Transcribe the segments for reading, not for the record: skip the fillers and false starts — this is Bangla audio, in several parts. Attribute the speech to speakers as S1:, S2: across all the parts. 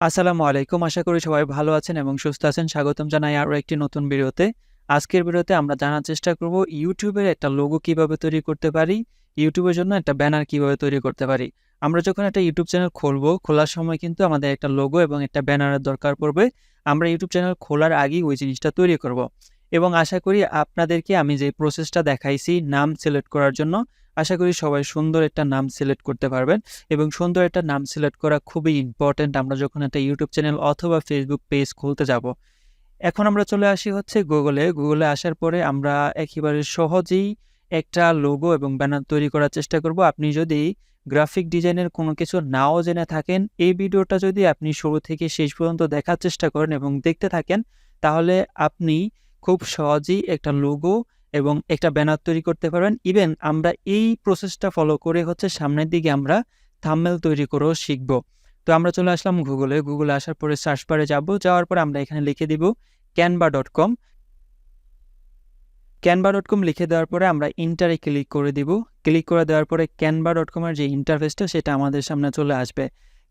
S1: আসসালামু আলাইকুম। আশা করি সবাই ভালো আছেন এবং সুস্থ আছেন। স্বাগতম জানাই আরো একটি নতুন ভিডিওতে। আজকের ভিডিওতে আমরা জানার চেষ্টা করব YouTube এর একটা লোগো কিভাবে তৈরি করতে পারি, YouTube এর জন্য একটা ব্যানার কিভাবে তৈরি করতে পারি। আমরা যখন একটা YouTube চ্যানেল খুলবো, খোলার সময় কিন্তু আমাদের একটা লোগো এবং একটা ব্যানারের দরকার পড়বে। আমরা YouTube চ্যানেল খোলার আগেই ওই জিনিসটা তৈরি করব। এবং আশা করি আপনাদেরকে আমি যে প্রসেসটা দেখাইছি নাম সিলেক্ট করার জন্য, আশা করি সবাই সুন্দর একটা নাম সিলেক্ট করতে পারবেন। এবং সুন্দর একটা নাম সিলেক্ট করা খুবই ইম্পর্টেন্ট আমরা যখন একটা ইউটিউব চ্যানেল অথবা ফেসবুক পেজ খুলতে যাব। এখন আমরা চলে আসি হচ্ছে গুগলে আসার পরে আমরা একেবারে সহজেই একটা লোগো এবং ব্যানার তৈরি করার চেষ্টা করব। আপনি যদি গ্রাফিক ডিজাইনের কোনো কিছু নাও জেনে থাকেন, এই ভিডিওটা যদি আপনি শুরু থেকে শেষ পর্যন্ত দেখার চেষ্টা করেন এবং দেখতে থাকেন, তাহলে আপনি খুব সহজেই একটা লোগো এবং একটা ব্যানার তৈরি করতে পারবেন। ইভেন আমরা এই প্রসেসটা ফলো করে হচ্ছে সামনের দিকে আমরা থাম্বনেল তৈরি করেও শিখব। তো আমরা চলে আসলাম গুগলে আসার পরে সার্চ বারে যাওয়ার পরে আমরা এখানে লিখে দিব canva.com। canva.com লিখে দেওয়ার পরে আমরা ইন্টারে ক্লিক করে দিব। ক্লিক করে দেওয়ার পরে canva.com এর যে ইন্টারফেসটা সেটা আমাদের সামনে চলে আসবে।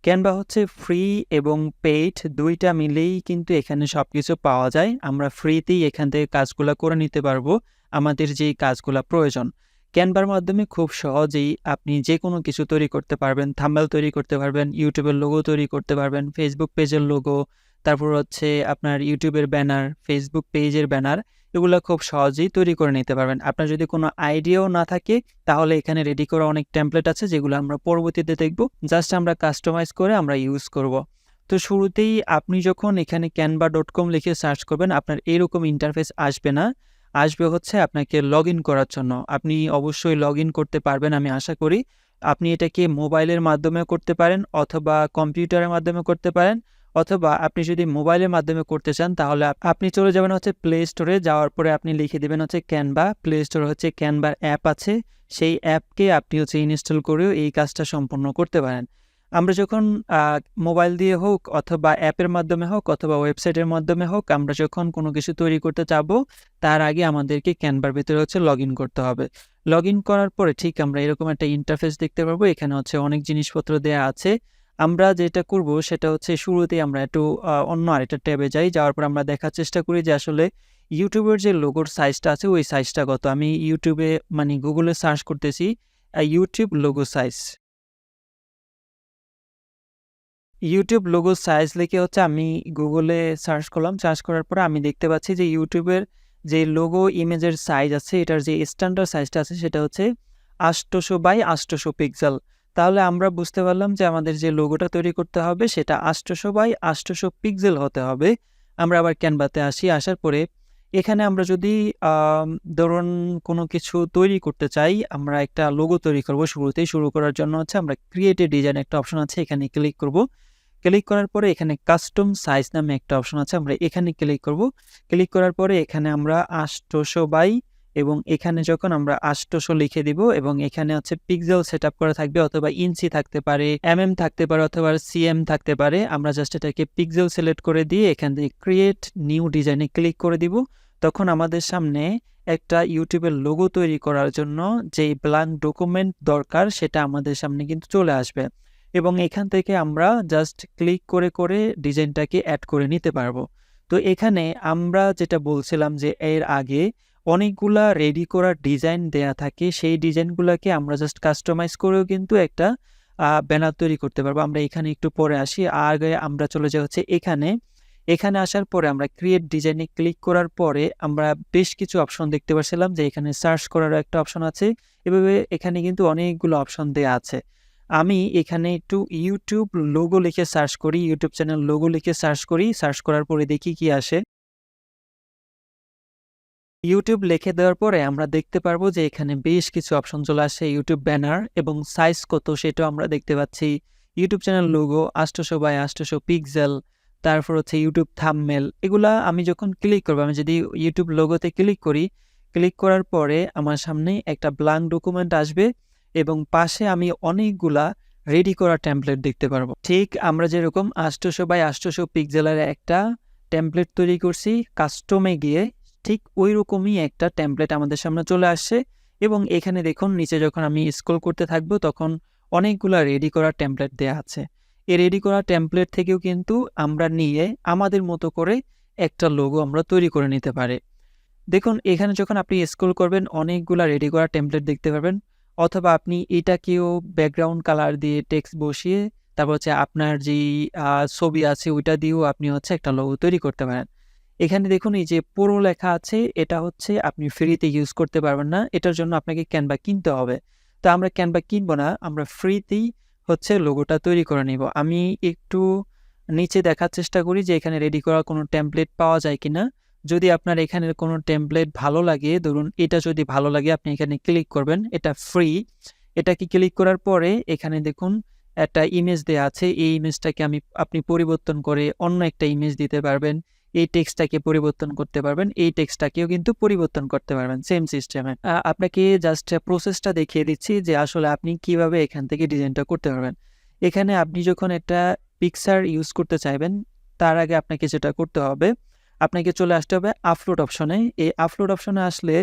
S1: ক্যানভা হচ্ছে ফ্রি এবং পেইড দুইটা মিলেই কিন্তু এখানে সবকিছু পাওয়া যায়। আমরা ফ্রিতেই এখান থেকে কাজগুলা করে নিতে পারবো আমাদের যেই কাজগুলা প্রয়োজন। ক্যানভার মাধ্যমে খুব সহজেই আপনি যে কোনো কিছু তৈরি করতে পারবেন। থাম্বনেল তৈরি করতে পারবেন, ইউটিউবের লোগো তৈরি করতে পারবেন, ফেসবুক পেজের লোগো, তারপর হচ্ছে আপনার ইউটিউবের ব্যানার, ফেসবুক পেজের ব্যানার, এগুলো খুব সহজেই তৈরি করে নিতে পারবেন। আপনার যদি কোনো আইডিয়াও না থাকে তাহলে এখানে রেডি করা অনেক টেমপ্লেট আছে যেগুলো আমরা পরবর্তীতে দেখব। জাস্ট আমরা কাস্টমাইজ করে আমরা ইউজ করব। তো শুরুতেই আপনি যখন এখানে canva.com লিখে সার্চ করবেন আপনার এরকম ইন্টারফেস আসবে না। আসবে হচ্ছে আপনাকে লগইন করার জন্য। আপনি অবশ্যই লগইন করতে পারবেন আমি আশা করি। আপনি এটাকে মোবাইলের মাধ্যমেও করতে পারেন অথবা কম্পিউটারের মাধ্যমে করতে পারেন। অথবা আপনি যদি মোবাইলের মাধ্যমে করতে চান তাহলে আপনি চলে যাবেন হচ্ছে প্লে স্টোরে। যাওয়ার পরে আপনি লিখে দেবেন হচ্ছে ক্যানভা। প্লে স্টোরে হচ্ছে ক্যানভার অ্যাপ আছে, সেই অ্যাপকে আপনি হচ্ছে ইনস্টল করেও এই কাজটা সম্পন্ন করতে পারেন। আমরা যখন মোবাইল দিয়ে হোক অথবা অ্যাপের মাধ্যমে হোক অথবা ওয়েবসাইটের মাধ্যমে হোক আমরা যখন কোনো কিছু তৈরি করতে চাবো তার আগে আমাদেরকে ক্যানভার ভিতরে হচ্ছে লগ ইন করতে হবে। লগ ইন করার পরে ঠিক আমরা এরকম একটা ইন্টারফেস দেখতে পারবো। এখানে হচ্ছে অনেক জিনিসপত্র দেয়া আছে। আমরা যেটা করব সেটা হচ্ছে শুরুতেই আমরা একটু অন্য আরেকটা ট্যাবে যাওয়ার পর আমরা দেখার চেষ্টা করি যে আসলে ইউটিউবের যে লোগোর সাইজটা আছে ওই সাইজটা কত। আমি ইউটিউবে মানে গুগলে সার্চ করতেছি YouTube logo size. YouTube logo size লিখে হচ্ছে আমি গুগলে সার্চ করলাম। সার্চ করার পরে আমি দেখতে পাচ্ছি যে ইউটিউবের যে লোগো ইমেজের সাইজ আছে এটার যে স্ট্যান্ডার্ড সাইজটা আছে সেটা হচ্ছে 800 বাই 800 পিক্সেল। তাহলে আমরা বুঝতে পারলাম যে আমাদের যে লোগোটা তৈরি করতে হবে সেটা 800 বাই 800 পিক্সেল হতে হবে। আমরা আবার ক্যানভাতে আসার পরে এখানে আমরা যদি ধরুন কোনো কিছু তৈরি করতে চাই, আমরা একটা লোগো তৈরি করব। শুরুতেই শুরু করার জন্য হচ্ছে আমরা ক্রিয়েট এ ডিজাইন একটা অপশন আছে এখানে ক্লিক করব। ক্লিক করার পরে এখানে কাস্টম সাইজ নামে একটা অপশন আছে আমরা এখানে ক্লিক করব। ক্লিক করার পরে এখানে আমরা 800 বাই এবং এখানে যখন আমরা 800 লিখে দিব এবং এখানে হচ্ছে পিক্সেল সেটআপ করা থাকবে অথবা ইঞ্চি থাকতে পারে, এমএম থাকতে পারে অথবা সিএম থাকতে পারে। আমরা জাস্ট এটাকে পিক্সেল সিলেক্ট করে দিয়ে এখান থেকে ক্রিয়েট নিউ ডিজাইনে ক্লিক করে দিব। তখন আমাদের সামনে একটা ইউটিউবের লোগো তৈরি করার জন্য যেই ব্ল্যাঙ্ক ডকুমেন্ট দরকার সেটা আমাদের সামনে কিন্তু চলে আসবে এবং এখান থেকে আমরা জাস্ট ক্লিক করে ডিজাইনটাকে অ্যাড করে নিতে পারবো। তো এখানে আমরা যেটা বলছিলাম যে এর আগে অনেকগুলা রেডি করা ডিজাইন দেয়া থাকে, সেই ডিজাইনগুলোকে আমরা জাস্ট কাস্টমাইজ করেও কিন্তু একটা ব্যানার তৈরি করতে পারবো। আমরা এখানে একটু পরে আসি। আগে আমরা চলে যাই হচ্ছে এখানে আসার পরে আমরা ক্রিয়েট ডিজাইনে ক্লিক করার পরে আমরা বেশ কিছু অপশন দেখতে পাচ্ছিলাম যে এখানে সার্চ করার একটা অপশন আছে। এভাবে এখানে কিন্তু অনেকগুলো অপশন দেয়া আছে। আমি এখানে একটু ইউটিউব লোগো লিখে সার্চ করি, ইউটিউব চ্যানেল লোগো লিখে সার্চ করি। সার্চ করার পরে দেখি কি আসে। ইউটিউব লিখে দেওয়ার পরে আমরা দেখতে পারবো যে এখানে বেশ কিছু অপশন চলে আসে। ইউটিউব ব্যানার এবং সাইজ কত সেটাও আমরা দেখতে পাচ্ছি। YouTube channel logo 800 by 800 pixel, তারপর হচ্ছে ইউটিউব থাম্বনেল। এগুলা আমি যখন ক্লিক করবো, আমি যদি ইউটিউব লোগোতে ক্লিক করি, ক্লিক করার পরে আমার সামনে একটা ব্ল্যাঙ্ক ডকুমেন্ট আসবে এবং পাশে আমি অনেকগুলা রেডি করা টেমপ্লেট দেখতে পারবো। ঠিক আমরা যেরকম 800 বাই 800 পিক্সেলের একটা টেমপ্লেট তৈরি করছি কাস্টমে গিয়ে, ঠিক ওই রকমই একটা টেমপ্লেট আমাদের সামনে চলে আসছে এবং এখানে দেখুন নিচে যখন আমি স্ক্রল করতে থাকবো তখন অনেকগুলা রেডি করা টেমপ্লেট দেয়া আছে। এই রেডি করা টেমপ্লেট থেকেও কিন্তু আমরা নিয়ে আমাদের মতো করে একটা লোগো আমরা তৈরি করে নিতে পারি। দেখুন এখানে যখন আপনি স্ক্রল করবেন অনেকগুলা রেডি করা টেমপ্লেট দেখতে পাবেন, অথবা আপনি এটাকেও ব্যাকগ্রাউন্ড কালার দিয়ে টেক্সট বসিয়ে তারপর হচ্ছে আপনার যেই ছবি আছে ওইটা দিয়েও আপনি হচ্ছে একটা লোগো তৈরি করতে পারেন। এখানে দেখুন এই যে পুরো লেখা আছে, এটা হচ্ছে আপনি ফ্রিতে ইউজ করতে পারবেন না, এটার জন্য আপনাকে ক্যানভা কিনতে হবে। তো আমরা ক্যানভা কিনবো না, আমরা ফ্রিতেই হচ্ছে লোগোটা তৈরি করে নিব। আমি একটু নিচে দেখার চেষ্টা করি যে এখানে রেডি করা কোনো টেমপ্লেট পাওয়া যায় কিনা। যদি আপনার এখানের কোনো টেমপ্লেট ভালো লাগে, ধরুন এটা যদি ভালো লাগে আপনি এখানে ক্লিক করবেন, এটা ফ্রি। এটাকে ক্লিক করার পরে এখানে দেখুন একটা ইমেজ দেয়া আছে, এই ইমেজটাকে আপনি পরিবর্তন করে অন্য একটা ইমেজ দিতে পারবেন। এই টেক্সটটাকে পরিবর্তন করতে পারবেন, এই টেক্সটটাকেও কিন্তু পরিবর্তন করতে পারবেন সেম সিস্টেমে। আপনাকে জাস্ট প্রসেসটা দেখিয়ে দিচ্ছি যে আসলে আপনি কিভাবে এখান থেকে ডিজাইনটা করতে পারবেন। এখানে আপনি যখন একটা পিকচার ইউজ করতে চাইবেন তার আগে আপনাকে যেটা করতে হবে, আপনাকে চলে আসতে হবে আপলোড অপশনে। এই আপলোড অপশনে আসলে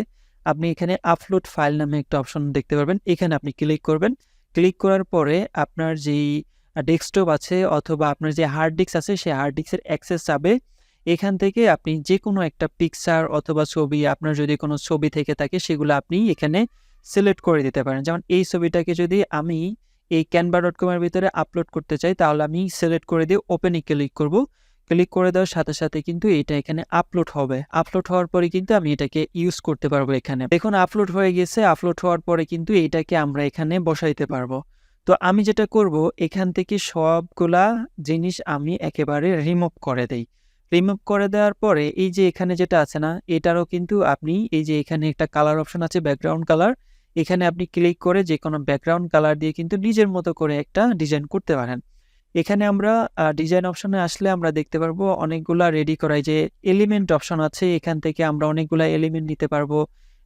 S1: আপনি এখানে আপলোড ফাইল নামে একটা অপশন দেখতে পারবেন, এখানে আপনি ক্লিক করবেন। ক্লিক করার পরে আপনার যেই ডেস্কটপ আছে অথবা আপনার যে হার্ড ডিস্ক আছে সেই হার্ড ডিস্কের অ্যাক্সেস চাবে। এখান থেকে আপনি যে কোনো একটা পিকচার অথবা ছবি, আপনার যদি কোনো ছবি থেকে থাকে সেগুলো আপনি এখানে সিলেক্ট করে দিতে পারেন। যেমন এই ছবিটাকে যদি আমি এই canva.com এর ভিতরে আপলোড করতে চাই তাহলে আমি সিলেক্ট করে দিয়ে ওপেনে ক্লিক করব। ক্লিক করে দেওয়ার সাথে সাথে কিন্তু এটা এখানে আপলোড হবে। আপলোড হওয়ার পরে কিন্তু আমি এটাকে ইউজ করতে পারবো। এখানে দেখুন আপলোড হয়ে গেছে। আপলোড হওয়ার পরে কিন্তু এটাকে আমরা এখানে বসাইতে পারবো। তো আমি যেটা করব এখান থেকে সবগুলা জিনিস আমি একেবারে রিমুভ করে দেই। রিমুভ করে দেওয়ার পরে এই যে এখানে যেটা আছে না, এটারও কিন্তু আপনি এই যে এখানে একটা কালার অপশন আছে ব্যাকগ্রাউন্ড কালার, এখানে আপনি ক্লিক করে যে কোনো ব্যাকগ্রাউন্ড কালার দিয়ে কিন্তু নিজের মতো করে একটা ডিজাইন করতে পারেন। এখানে আমরা ডিজাইন অপশনে আসলে আমরা দেখতে পারবো অনেকগুলা রেডি করাই যে এলিমেন্ট অপশন আছে, এখান থেকে আমরা অনেকগুলা এলিমেন্ট নিতে পারবো।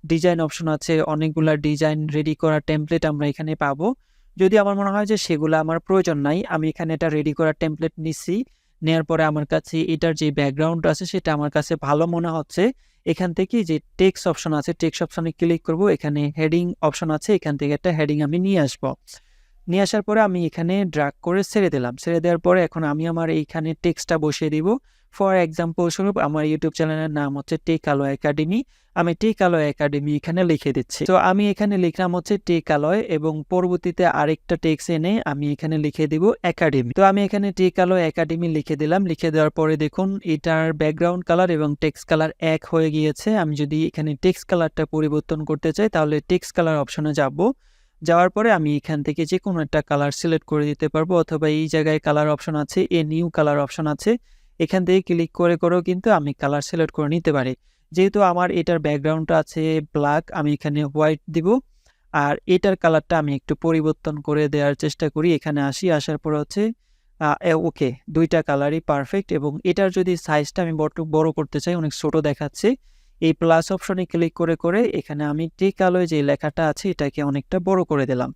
S1: ডিজাইন অপশন আছে, অনেকগুলা ডিজাইন রেডি করা টেমপ্লেট আমরা এখানে পাবো। যদি আমার মনে হয় যে সেগুলো আমার প্রয়োজন নাই, আমি এখানে এটা রেডি করা টেমপ্লেট নিচ্ছি, নেওয়ার পরে আমার কাছে এটার যে ব্যাকগ্রাউন্ড আছে সেটা আমার কাছে ভালো মনে হচ্ছে, এখান থেকে যে টেক্সট অপশন আছে টেক্সট অপশনে ক্লিক করব। এখানে হেডিং অপশন আছে, এখান থেকে একটা হেডিং আমি নিয়ে আসবো। নিয়ে আসার পরে আমি এখানে ড্র্যাগ করে ছেড়ে দিলাম। ছেড়ে দেওয়ার পরে এখন আমি আমার এইখানে টেক্সটটা বসিয়ে দিব। ফর এক্সাম্পল স্বরূপ আমার ইউটিউব চ্যানেলের নাম হচ্ছে টেক আলয় একাডেমি, আমি টেক আলয় একাডেমি এখানে লিখে দিচ্ছি। তো আমি এখানে লিখলাম হচ্ছে টেক আলয় এবং পরবর্তীতে আরেকটা টেক্সট এনে আমি এখানে লিখে দিব একাডেমি। তো আমি এখানে টেক আলয় একাডেমি লিখে দিলাম। লিখে দেওয়ার পরে দেখুন এটার ব্যাকগ্রাউন্ড কালার এবং টেক্সট কালার এক হয়ে গিয়েছে। আমি যদি এখানে টেক্সট কালারটা পরিবর্তন করতে চাই তাহলে টেক্সট কালার অপশনে যাব। যাওয়ার পরে আমি এখান থেকে যে কোনো একটা কালার সিলেক্ট করে দিতে পারবো, অথবা এই জায়গায় কালার অপশন আছে, নিউ কালার অপশন আছে, এখান থেকে ক্লিক করে করেও কিন্তু আমি কালার সিলেক্ট করে নিতে পারি। যেহেতু আমার এটার ব্যাকগ্রাউন্ডটা আছে ব্ল্যাক, আমি এখানে হোয়াইট দিব। আর এটার কালারটা আমি একটু পরিবর্তন করে দেওয়ার চেষ্টা করি। এখানে আসার পরে হচ্ছে ওকে, দুইটা কালারই পারফেক্ট। এবং এটার যদি সাইজটা আমি বড় করতে চাই, অনেক ছোট দেখাচ্ছে, এই প্লাস অপশনে ক্লিক করে করে এখানে আমি টেক আলোয় যে লেখাটা আছে এটাকে অনেকটা বড় করে দিলাম।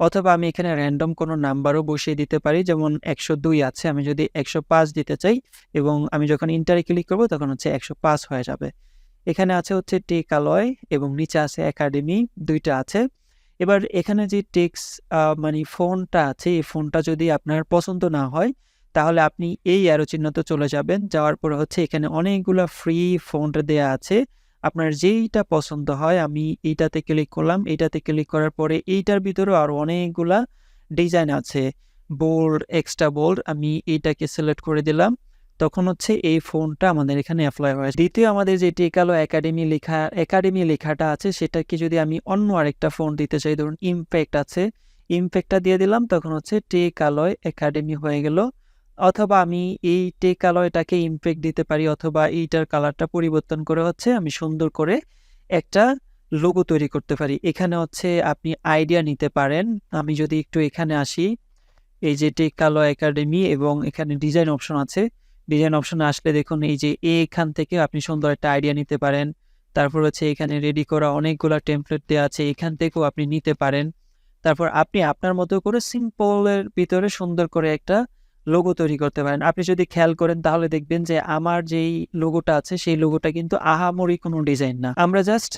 S1: অথবা আমি এখানে র্যান্ডম কোনো নাম্বারও বসিয়ে দিতে পারি, যেমন 102 আছে, আমি যদি 105 দিতে চাই এবং আমি যখন ইন্টারে ক্লিক করব তখন হচ্ছে 105 হয়ে যাবে। এখানে আছে হচ্ছে টেক আলয় এবং নিচে আছে একাডেমি, দুইটা আছে। এবার এখানে যে টেক্সট মানে ফন্টটা আছে, এই ফন্টটা যদি আপনার পছন্দ না হয় তাহলে আপনি এই অ্যারো চিহ্নতে চলে যাবেন। যাওয়ার পরে হচ্ছে এখানে অনেকগুলো ফ্রি ফন্ট দেয়া আছে, আপনার যেইটা পছন্দ হয় আমি এইটাতে ক্লিক করলাম। এইটাতে ক্লিক করার পরে এইটার ভিতরেও আরও অনেকগুলা ডিজাইন আছে, বোল্ড, এক্সট্রা বোল্ড, আমি এইটাকে সিলেক্ট করে দিলাম। তখন হচ্ছে এই ফন্টটা আমাদের এখানে অ্যাপ্লাই হয়। দ্বিতীয় আমাদের যে টেক আলো একাডেমি লেখাটা আছে সেটাকে যদি আমি অন্য আরেকটা ফন্ট দিতে চাই, ধরুন ইমপ্যাক্ট আছে, ইমপ্যাক্টটা দিয়ে দিলাম, তখন হচ্ছে টেক আলয় একাডেমি হয়ে গেল। অথবা আমি এই টেক আলয়টাকে ইমপ্যাক্ট দিতে পারি, অথবা এইটার কালারটা পরিবর্তন করে হচ্ছে আমি সুন্দর করে একটা লোগো তৈরি করতে পারি। এখানে হচ্ছে আপনি আইডিয়া নিতে পারেন। আমি যদি একটু এখানে আসি, এই যে টেক আলয় একাডেমি এবং এখানে ডিজাইন অপশন আছে, ডিজাইন অপশনে আসলে দেখুন এই যে এখান থেকে আপনি সুন্দর একটা আইডিয়া নিতে পারেন। তারপর হচ্ছে এখানে রেডি করা অনেকগুলো টেমপ্লেট দেওয়া আছে, এখান থেকেও আপনি নিতে পারেন। তারপর আপনি আপনার মতো করে সিম্পলের ভিতরে সুন্দর করে একটা লোগো তৈরি করতে পারেন। আপনি যদি খেয়াল করেন তাহলে দেখবেন যে আমার যেই লোগোটা আছে সেই লোগোটা কিন্তু আহামরি কোনো ডিজাইন না, আমরা জাস্ট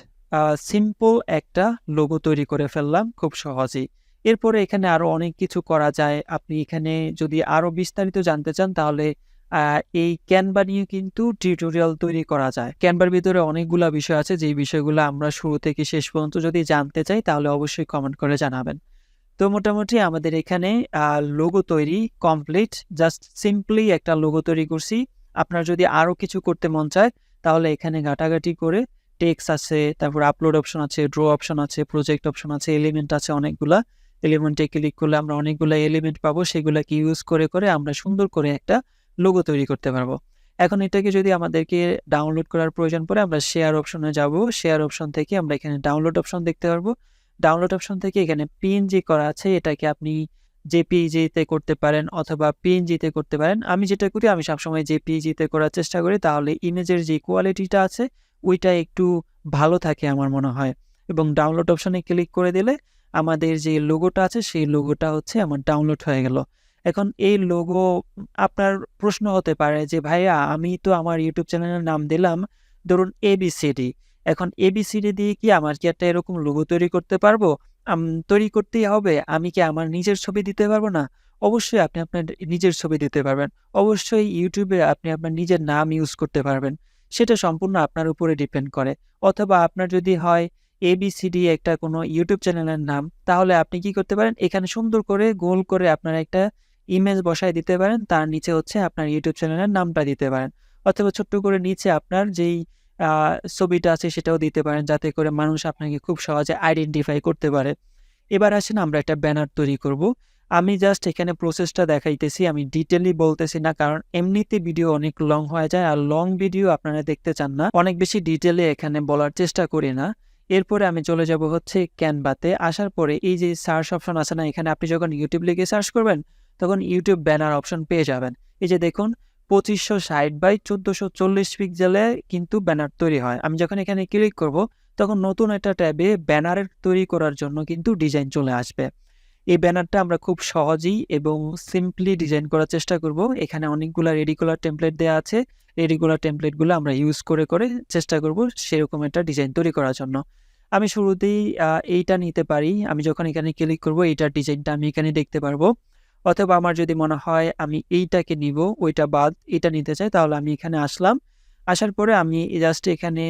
S1: সিম্পল একটা লোগো তৈরি করে ফেললাম খুব সহজেই। এরপরে এখানে আরো অনেক কিছু করা যায়। আপনি এখানে যদি আরো বিস্তারিত জানতে চান তাহলে এই Canva নিয়ে কিন্তু টিউটোরিয়াল তৈরি করা যায়। Canva র ভিতরে অনেকগুলা বিষয় আছে যেই বিষয়গুলো আমরা শুরু থেকে শেষ পর্যন্ত যদি জানতে চাই তাহলে অবশ্যই কমেন্ট করে জানাবেন। তো মোটামুটি আমাদের এখানে লোগো তৈরি কমপ্লিট। জাস্ট সিম্পলি একটা লোগো তৈরি করছি। আপনার যদি আরো কিছু করতে মন চায় তাহলে এখানে ঘাটাঘাটি করে টেক্সট আছে, তারপর আপলোড অপশন আছে, ড্র অপশন আছে, প্রজেক্ট অপশন আছে, এলিমেন্ট আছে অনেকগুলা। এলিমেন্টে ক্লিক করলে আমরা অনেকগুলা এলিমেন্ট পাবো। সেগুলাকে ইউজ করে আমরা সুন্দর করে একটা লোগো তৈরি করতে পারবো। এখন এটাকে যদি আমাদেরকে ডাউনলোড করার প্রয়োজন পড়ে আমরা শেয়ার অপশনে যাব। শেয়ার অপশন থেকে আমরা এখানে ডাউনলোড অপশন দেখতে পারবো। ডাউনলোড অপশন থেকে এখানে পিএনজি করা আছে, এটাকে আপনি জেপিইজি-তে করতে পারেন অথবা পিএনজি-তে করতে পারেন। আমি যেটা করি আমি সবসময় জেপিইজি-তে করার চেষ্টা করি, তাহলে ইমেজের যে কোয়ালিটিটা আছে ওইটা একটু ভালো থাকে আমার মনে হয়। এবং ডাউনলোড অপশনে ক্লিক করে দিলে আমাদের যে লোগোটা আছে সেই লোগোটা হচ্ছে আমার ডাউনলোড হয়ে গেল। এখন এই লোগো আপনার প্রশ্ন হতে পারে যে ভাইয়া আমি তো আমার ইউটিউব চ্যানেলের নাম দিলাম ধরুন এবিসিডি। এখন এবিসিডি দিয়ে কি আমার কি একটা এরকম লোগো তৈরি করতে পারবো? তৈরি করতেই হবে। আমি কি আমার নিজের ছবি দিতে পারবো না? অবশ্যই আপনি আপনার নিজের ছবি দিতে পারবেন। অবশ্যই ইউটিউবে আপনি আপনার নিজের নাম ইউজ করতে পারবেন। সেটা সম্পূর্ণ আপনার উপরে ডিপেন্ড করে। অথবা আপনার যদি হয় এবিসিডি একটা কোনো ইউটিউব চ্যানেলের নাম, তাহলে আপনি কি করতে পারেন? এখানে সুন্দর করে গোল করে আপনার একটা ইমেজ বসায় দিতে পারেন। তার নিচে হচ্ছে আপনার ইউটিউব চ্যানেলের নামটা দিতে পারেন। অথবা ছোট্ট করে নিচে আপনার যেই আ ছবিটা আছে সেটাও দিতে পারেন, যাতে করে মানুষ আপনাকে খুব সহজে আইডেন্টিফাই করতে পারে। এবার আসেন আমরা একটা ব্যানার তৈরি করব। আমি জাস্ট এখানে প্রসেসটা দেখাইতেছি। আমি ডিটেইলি বলতেছি না, কারণ এমনিতে ভিডিও অনেক লং হয়ে যায়। আর লং ভিডিও আপনারা দেখতে চান না। অনেক বেশি ডিটেইলে এখানে বলার চেষ্টা করি না। এরপরে আমি চলে যাব হচ্ছে ক্যানভাতে। আসার পরে এই যে সার্চ অপশন আছে না, এখানে আপনি যখন ইউটিউব লিখে সার্চ করবেন তখন ইউটিউব ব্যানার অপশন পেয়ে যাবেন। এই যে দেখুন 2560 বাই 1440 পিক্সেলে কিন্তু ব্যানার তৈরি হয়। আমি যখন এখানে ক্লিক করব তখন নতুন একটা ট্যাবে ব্যানার তৈরি করার জন্য কিন্তু ডিজাইন চলে আসবে। এই ব্যানারটা আমরা খুব সহজেই এবং সিম্পলি ডিজাইন করার চেষ্টা করব। এখানে অনেকগুলা রেডি কলার টেমপ্লেট দেয়া আছে। রেডি কলার টেমপ্লেটগুলো আমরা ইউজ করে চেষ্টা করব সেরকম একটা ডিজাইন তৈরি করার জন্য। আমি শুরুতেই এইটা নিতে পারি। আমি যখন এখানে ক্লিক করব এইটার ডিজাইনটা আমি এখানে দেখতে পারবো। অথবা আমার যদি মনে হয় আমি এইটাকে নিব, ওইটা বাদ এটা নিতে চাই, তাহলে আমি এখানে আসলাম। আসার পরে আমি এখানে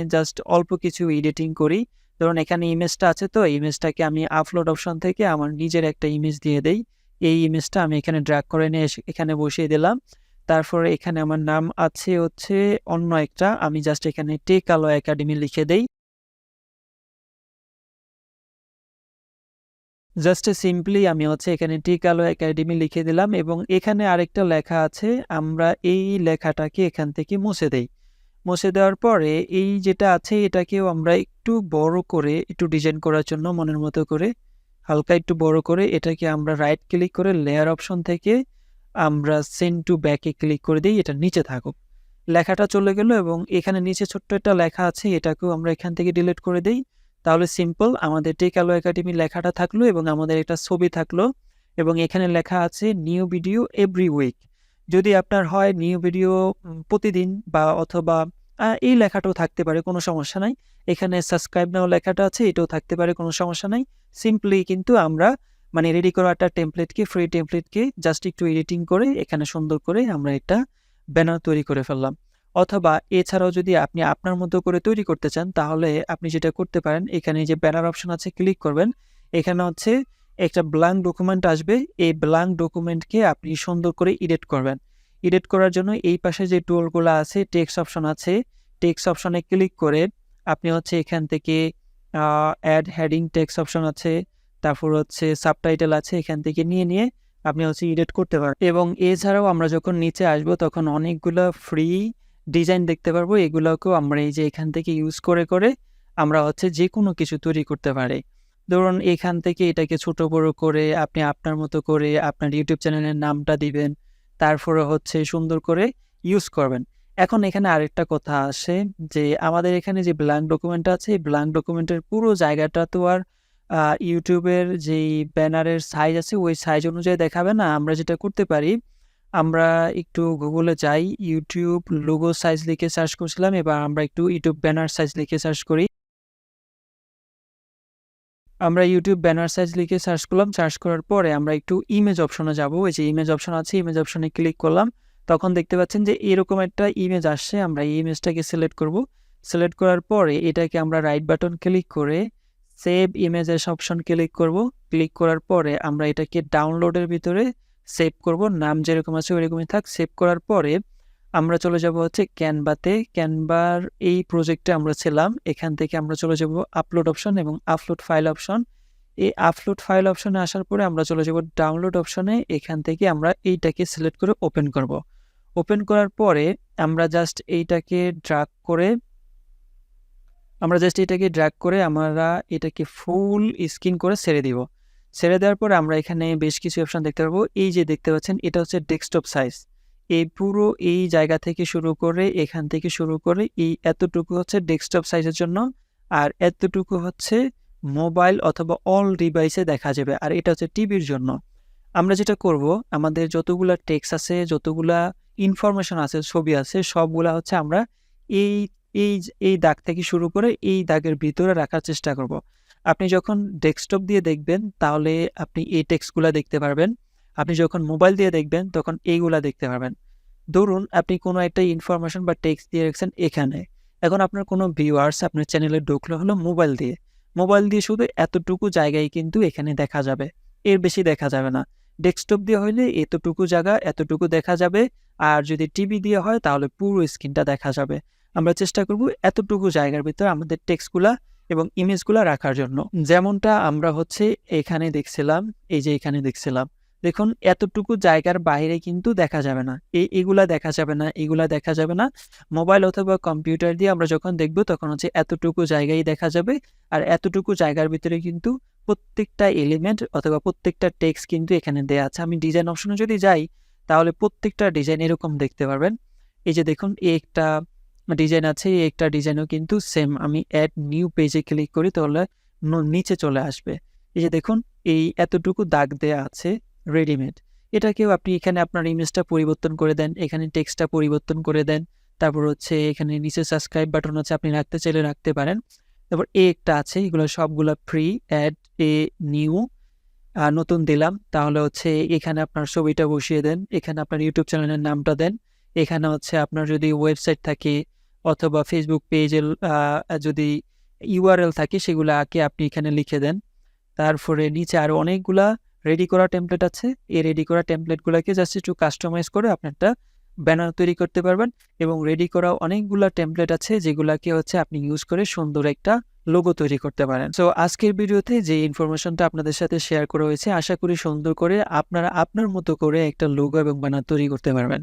S1: অল্প কিছু এডিটিং করি। ধরুন এখানে ইমেজটা আছে, তো ইমেজটাকে আমি আপলোড অপশন থেকে আমার নিজের একটা ইমেজ দিয়ে দেই। এই ইমেজটা আমি এখানে ড্র্যাগ করে নিয়ে এখানে বসিয়ে দিলাম। তারপরে এখানে আমার নাম আছে হচ্ছে অন্য একটা। আমি জাস্ট এখানে টেক আলো একাডেমি লিখে দেই। জাস্ট সিম্পলি আমি হচ্ছে এখানে টিক আলো একাডেমি লিখে দিলাম এবং এখানে আরেকটা লেখা আছে। আমরা এই লেখাটাকে এখান থেকে মুছে দেই। মুছে দেওয়ার পরে এই যেটা আছে এটাকেও আমরা একটু বড় করে একটু ডিজাইন করার জন্য মনের মতো করে হালকা একটু বড় করে এটাকে আমরা রাইট ক্লিক করে লেয়ার অপশন থেকে আমরা সেন্ড টু ব্যাকে ক্লিক করে দিই, এটা নিচে থাকুক। লেখাটা চলে গেল এবং এখানে নিচে ছোট্ট একটা লেখা আছে, এটাকেও আমরা এখান থেকে ডিলিট করে দেই। তাহলে সিম্পল আমাদের টেক আলো একাডেমি লেখাটা থাকলো এবং আমাদের একটা ছবি থাকলো এবং এখানে লেখা আছে নিউ ভিডিও এভরি উইক। যদি আপনার হয় নিউ ভিডিও প্রতিদিন বা অথবা এই লেখাটাও থাকতে পারে, কোনো সমস্যা নাই। এখানে সাবস্ক্রাইব নাও লেখাটা আছে, এটাও থাকতে পারে, কোনো সমস্যা নাই। সিম্পলি কিন্তু আমরা মানে রেডি করা একটা টেমপ্লেটকে ফ্রি টেমপ্লেটকে জাস্ট একটু এডিটিং করে এখানে সুন্দর করে আমরা একটা ব্যানার তৈরি করে ফেললাম। অথবা এছাড়াও যদি আপনি আপনার মতো করে তৈরি করতে চান তাহলে আপনি যেটা করতে পারেন, এখানে যে ব্যানার অপশন আছে ক্লিক করবেন। এখানে হচ্ছে একটা ব্ল্যাঙ্ক ডকুমেন্ট আসবে। এই ব্ল্যাঙ্ক ডকুমেন্টকে আপনি সুন্দর করে এডিট করবেন। এডিট করার জন্য এই পাশে যে টুলগুলো আছে টেক্সট অপশন আছে, টেক্সট অপশনে ক্লিক করে আপনি হচ্ছে এখান থেকে অ্যাড হেডিং টেক্সট অপশন আছে, তারপর হচ্ছে সাবটাইটেল আছে, এখান থেকে নিয়ে আপনি হচ্ছে এডিট করতে পারেন। এবং এছাড়াও আমরা যখন নিচে আসবো তখন অনেকগুলো ফ্রি ডিজাইন দেখতে পারবো। এগুলোকেও আমরা এই যে এখান থেকে ইউজ করে আমরা হচ্ছে যে কোনো কিছু তৈরি করতে পারি। ধরুন এখান থেকে এটাকে ছোট বড় করে আপনি আপনার মতো করে আপনার ইউটিউব চ্যানেলের নামটা দিবেন, তারপরে হচ্ছে সুন্দর করে ইউজ করবেন। এখন এখানে আরেকটা কথা আসে যে আমাদের এখানে যে ব্ল্যাঙ্ক ডকুমেন্ট আছে, এই ব্ল্যাঙ্ক ডকুমেন্টের পুরো জায়গাটা তো আর ইউটিউবের যেই ব্যানারের সাইজ আছে ওই সাইজ অনুযায়ী দেখাবে না। আমরা যেটা করতে পারি, আমরা একটু গুগলে যাই, ইউটিউব লোগো সাইজ লিখে সার্চ করছিলাম, এবার আমরা একটু ইউটিউব ব্যানার সাইজ লিখে সার্চ করি। আমরা ইউটিউব ব্যানার সাইজ লিখে সার্চ করলাম। সার্চ করার পরে আমরা একটু ইমেজ অপশনে যাব। এই যে ইমেজ অপশন আছে, ইমেজ অপশনে ক্লিক করলাম। তখন দেখতে পাচ্ছেন যে এরকম একটা ইমেজ আসছে। আমরা এই ইমেজটাকে সিলেক্ট করব। সিলেক্ট করার পরে এটাকে আমরা রাইট বাটন ক্লিক করে সেভ ইমেজেস অপশন ক্লিক করব। ক্লিক করার পরে আমরা এটাকে ডাউনলোডের ভিতরে সেভ করব। নাম যেরকম আছে ওইরকমই থাক। সেভ করার পরে আমরা চলে যাব হচ্ছে ক্যানভাতে। ক্যানভার এই প্রজেক্টে আমরা ছিলাম। এখান থেকে আমরা চলে যাব আপলোড অপশন এবং আপলোড ফাইল অপশন। এই আপলোড ফাইল অপশনে আসার পরে আমরা চলে যাব ডাউনলোড অপশনে। এখান থেকে আমরা এইটাকে সিলেক্ট করে ওপেন করব। ওপেন করার পরে আমরা জাস্ট এইটাকে ড্র্যাগ করে আমরা এটাকে ফুল স্ক্রিন করে ছেড়ে দিব। ছেড়ে দেওয়ার পরে আমরা এখানে বেশ কিছু অপশন দেখতে পারবো। এই যে দেখতে পাচ্ছেন এটা হচ্ছে ডেস্কটপ সাইজ। এই পুরো এই জায়গা থেকে শুরু করে এখান থেকে শুরু করে এই এতটুকু হচ্ছে ডেস্কটপ সাইজের জন্য, আর এতটুকু হচ্ছে মোবাইল অথবা অল ডিভাইসে দেখা যাবে, আর এটা হচ্ছে টিভির জন্য। আমরা যেটা করব, আমাদের যতগুলা টেক্সট আছে, যতগুলা ইনফরমেশন আছে, ছবি আছে, সবগুলা হচ্ছে আমরা এই এই এই দাগ থেকে শুরু করে এই দাগের ভিতরে রাখার চেষ্টা করব। আপনি যখন ডেস্কটপ দিয়ে দেখবেন তাহলে আপনি এই টেক্সটগুলা দেখতে পারবেন। আপনি যখন মোবাইল দিয়ে দেখবেন তখন এইগুলা দেখতে পারবেন। ধরুন আপনি কোনো একটা ইনফরমেশন বা টেক্সট দিয়ে রাখছেন এখানে। এখন আপনার কোনো ভিউয়ার্স আপনার চ্যানেলে ঢুকলো হলো মোবাইল দিয়ে। মোবাইল দিয়ে শুধু এতটুকু জায়গায় কিন্তু এখানে দেখা যাবে, এর বেশি দেখা যাবে না। ডেস্কটপ দিয়ে হইলে এতটুকু জায়গা এতটুকু দেখা যাবে, আর যদি টিভি দিয়ে হয় তাহলে পুরো স্ক্রিনটা দেখা যাবে। আমরা চেষ্টা করব এতটুকু জায়গার ভিতরে আমাদের টেক্সটগুলা এবং ইমেজগুলা রাখার জন্য। যেমনটা আমরা হচ্ছে এখানে দেখছিলাম, এই যে এখানে দেখছিলাম, দেখুন এতটুকু জায়গার বাইরে কিন্তু দেখা যাবে না, এগুলা দেখা যাবে না, এগুলা দেখা যাবে না। মোবাইল অথবা কম্পিউটার দিয়ে আমরা যখন দেখব তখন হচ্ছে এতটুকু জায়গায় দেখা যাবে, আর এতটুকু জায়গার ভিতরে কিন্তু প্রত্যেকটা এলিমেন্ট অথবা প্রত্যেকটা টেক্সট কিন্তু এখানে দেয়া আছে। আমি ডিজাইন অপশনে যদি যাই তাহলে প্রত্যেকটা ডিজাইন এরকম দেখতে পারবেন। এই যে দেখুন এই একটা ডিজাইন আছে, এই একটা ডিজাইনও কিন্তু সেম। আমি অ্যাড নিউ পেজে ক্লিক করি তাহলে নিচে চলে আসবে। এই যে দেখুন এই এতটুকু দাগ দেয়া আছে রেডিমেড। এটাকেও আপনি এখানে আপনার ইমেজটা পরিবর্তন করে দেন, এখানে টেক্সটটা পরিবর্তন করে দেন। তারপর হচ্ছে এখানে নিচে সাবস্ক্রাইব বাটন আছে, আপনি রাখতে চাইলে রাখতে পারেন। তারপর একটা আছে, এগুলো সবগুলো ফ্রি। অ্যাড এ নিউ নতুন দিলাম, তাহলে হচ্ছে এখানে আপনার ছবিটা বসিয়ে দেন, এখানে আপনার ইউটিউব চ্যানেলের নামটা দেন, এখানে হচ্ছে আপনার যদি ওয়েবসাইট থাকে অথবা ফেসবুক পেজের যদি ইউআরএল থাকে সেগুলোকে আপনি এখানে লিখে দেন। তারপরে নিচে আরও অনেকগুলা রেডি করা টেমপ্লেট আছে। এই রেডি করা টেমপ্লেটগুলোকে জাস্ট একটু কাস্টমাইজ করে আপনি একটা ব্যানার তৈরি করতে পারবেন, এবং রেডি করা অনেকগুলা টেমপ্লেট আছে যেগুলাকে হচ্ছে আপনি ইউজ করে সুন্দর একটা লোগো তৈরি করতে পারেন। সো আজকের ভিডিওতে যে ইনফরমেশনটা আপনাদের সাথে শেয়ার করা হয়েছে, আশা করি সুন্দর করে আপনারা আপনার মতো করে একটা লোগো এবং ব্যানার তৈরি করতে পারবেন।